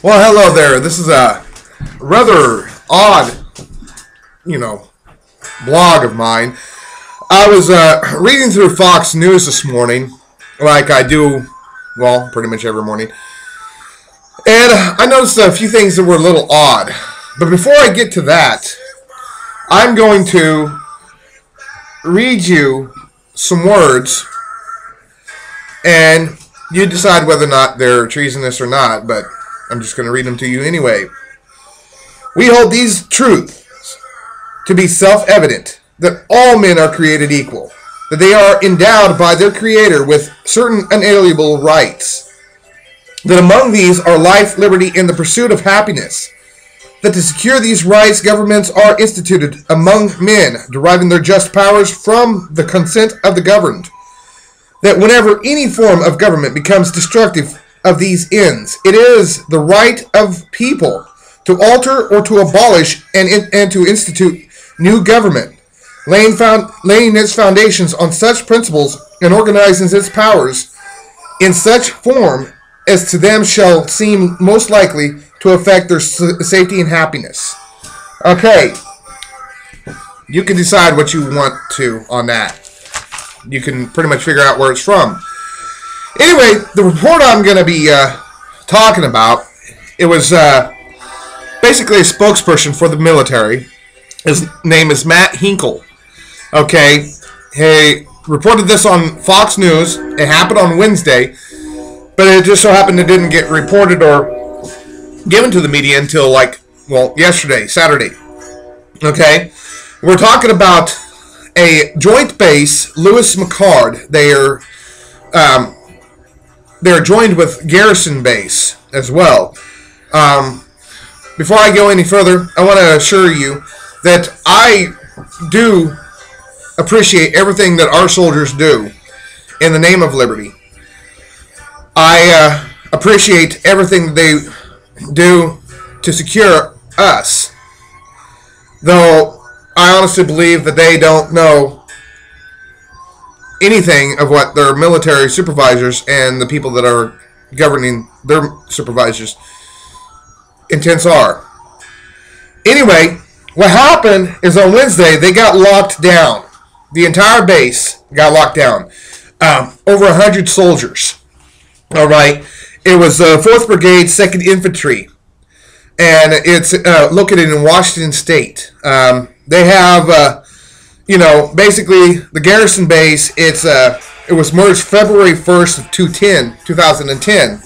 Well, hello there. This is a rather odd, blog of mine. I was reading through Fox News this morning, like I do, well, pretty much every morning. And I noticed a few things that were a little odd. But before I get to that, I'm going to read you some words, and you decide whether or not they're treasonous or not, but I'm just going to read them to you anyway. We hold these truths to be self-evident, that all men are created equal, that they are endowed by their Creator with certain unalienable rights, that among these are life, liberty, and the pursuit of happiness, that to secure these rights, governments are instituted among men, deriving their just powers from the consent of the governed, that whenever any form of government becomes destructive of these ends, it is the right of people to alter or to abolish and to institute new government, laying its foundations on such principles and organizing its powers in such form as to them shall seem most likely to affect their safety and happiness. Okay, you can decide what you want to on that. You can pretty much figure out where it's from. Anyway, the report I'm going to be talking about, it was basically a spokesperson for the military. His name is Matt Hinkle. Okay, he reported this on Fox News. It happened on Wednesday, but it just so happened it didn't get reported or given to the media until yesterday, Saturday. Okay, we're talking about a joint base, Lewis-mccord. They're joined with Garrison Base as well. Before I go any further, I want to assure you that I do appreciate everything that our soldiers do in the name of liberty. I appreciate everything that they do to secure us, though I honestly believe that they don't know anything of what their military supervisors and the people that are governing their supervisors' intents are. Anyway, what happened is on Wednesday they got locked down. The entire base got locked down. Over 100 soldiers. All right. It was 4th Brigade, 2nd Infantry, and it's located in Washington State. They have basically the Garrison Base, it was merged February 1st of 2010.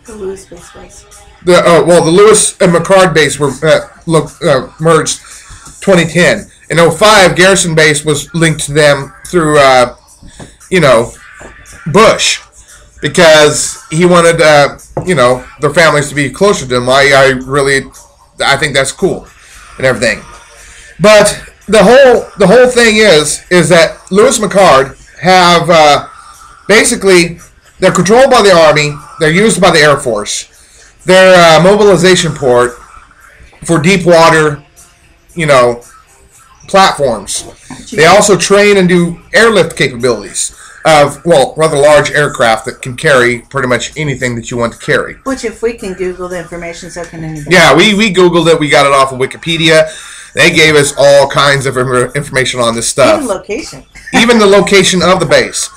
The Lewis base was. The Lewis and McCord base were merged 2010. In 2005, Garrison Base was linked to them through, Bush, because he wanted, their families to be closer to him. I think that's cool and everything. But the whole thing is that Lewis-mccord have basically, they're controlled by the Army. They're used by the Air Force. They're a mobilization port for deep water, platforms. They also train and do airlift capabilities of, rather large aircraft that can carry pretty much anything that you want to carry. Which, if we can Google the information, so can anybody. Yeah, we Googled it. We got it off of Wikipedia. They gave us all kinds of information on this stuff. Even location. Even the location of the base.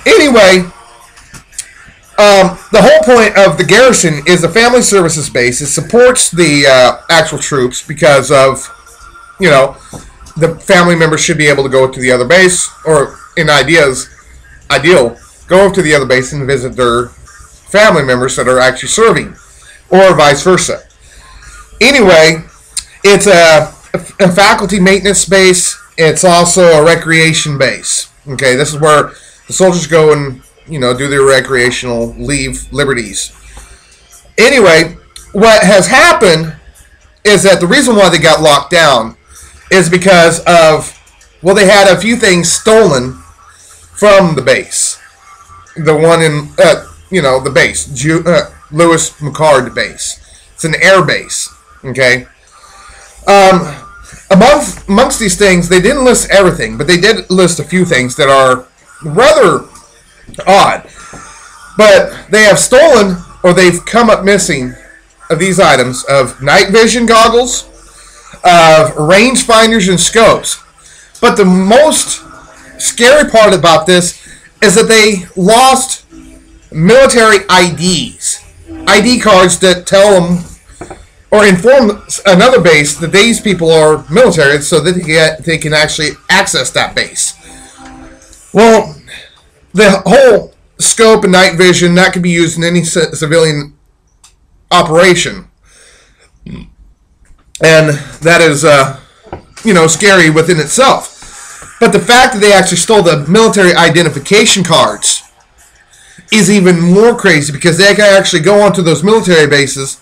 Anyway, the whole point of the Garrison is a family services base. It supports the actual troops because of, the family members should be able to go to the other base, or in ideal, go to the other base and visit their family members that are actually serving, or vice versa. Anyway, it's a faculty maintenance base. It's also a recreation base. Okay, this is where the soldiers go and, do their recreational liberties. Anyway, what has happened is that the reason why they got locked down is because of, they had a few things stolen from the base. The one in, the base, Lewis-mccord base. It's an air base, okay? Amongst these things, they didn't list everything, but they did list a few things that are rather odd. But they have stolen or they've come up missing of these items of night vision goggles, of range finders and scopes. But the most scary part about this is that they lost military IDs. ID cards that tell them or inform another base that these people are military so that they can actually access that base. Well, the whole scope and night vision, that can be used in any civilian operation. And that is, scary within itself. But the fact that they actually stole the military identification cards is even more crazy, because they can actually go onto those military bases,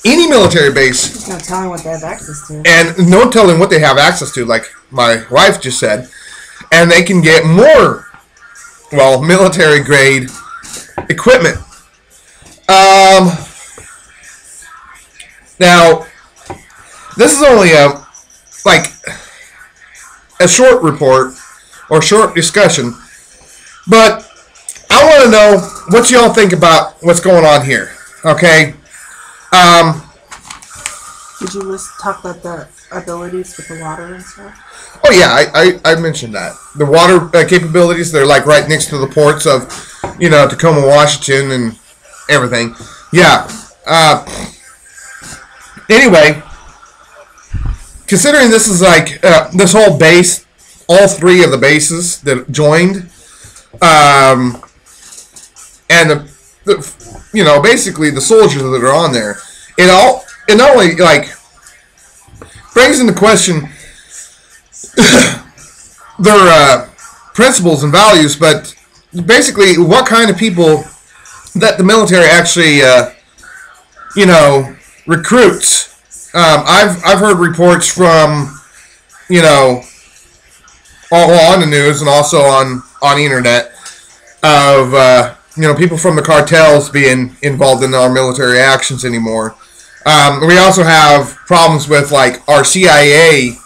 any military base. There's no telling what they have access to. And no telling what they have access to, like my wife just said. And they can get more, military grade equipment. Now, this is only a short report or short discussion, but I want to know what y'all think about what's going on here. Okay. Did you talk about the abilities with the water and stuff? Oh yeah, I mentioned that. The water capabilities, they're like right next to the ports of, Tacoma, Washington and everything. Yeah. Anyway, considering this is like, this whole base, all three of the bases that joined, and basically the soldiers that are on there, it not only brings into question their principles and values, but basically what kind of people that the military actually recruits. I've heard reports from all on the news and also on the internet of people from the cartels being involved in our military actions anymore. We also have problems with our CIA,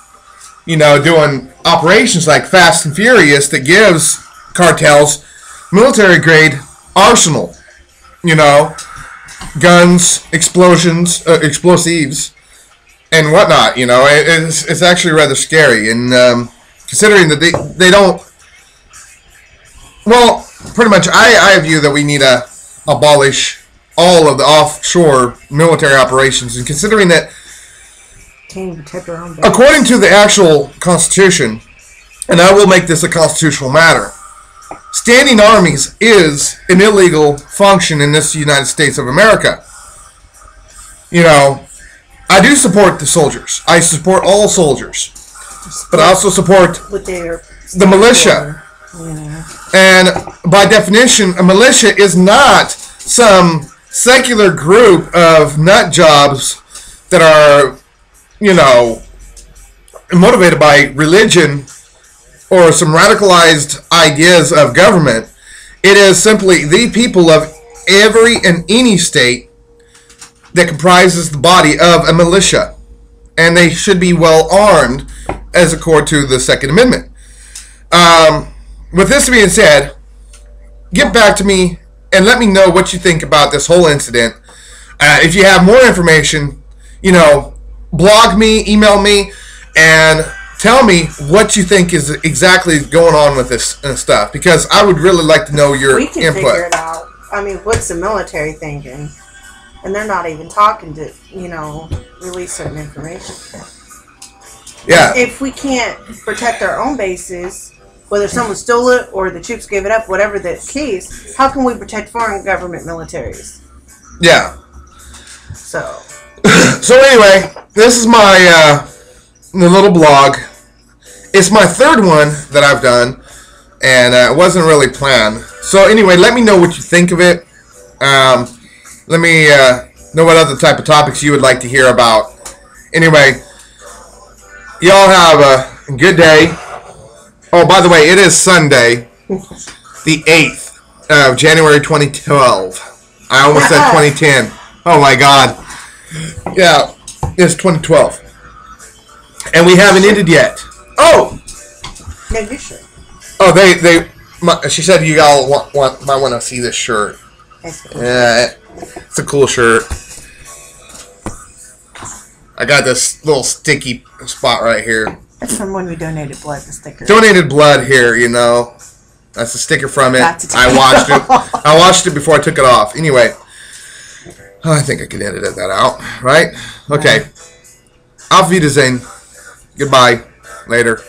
doing operations like Fast and Furious that gives cartels military grade arsenal, guns, explosions, explosives, and whatnot. It's actually rather scary, and considering that they don't. Well, pretty much, I view that we need to abolish all of the offshore military operations, and considering that, according to the actual Constitution, and I will make this a constitutional matter, standing armies is an illegal function in this United States of America. I do support the soldiers. I support all soldiers, but I also support the militia. And by definition, a militia is not some secular group of nut jobs that are, motivated by religion or some radicalized ideas of government. It is simply the people of every and any state that comprises the body of a militia. And they should be well armed as according to the Second Amendment. With this being said, get back to me and let me know what you think about this whole incident. If you have more information, blog me, email me, and tell me what you think is exactly going on with this stuff, because I would really like to know your input. We can figure it out. I mean, what's the military thinking? And they're not even talking to, release certain information. Yeah. If we can't protect our own bases, whether someone stole it or the troops gave it up, whatever the case, how can we protect foreign government militaries? Yeah. So anyway, this is my little blog. It's my third one that I've done, and it wasn't really planned. So anyway, let me know what you think of it. Let me know what other type of topics you would like to hear about. Anyway, y'all have a good day. Oh, by the way, it is Sunday, the 8th of January 2012. I almost said 2010. Oh my God. Yeah, it's 2012. And we haven't ended yet. Oh! No, you should. Oh, she said you all might want to see this shirt. Yeah, it's It's a cool shirt. I got this little sticky spot right here. That's from when we donated blood, the sticker. Donated blood here, you know. That's the sticker from it. I watched it. I watched it before I took it off. Anyway, I think I can edit that out, right? Okay. Auf Wiedersehen. Goodbye. Later.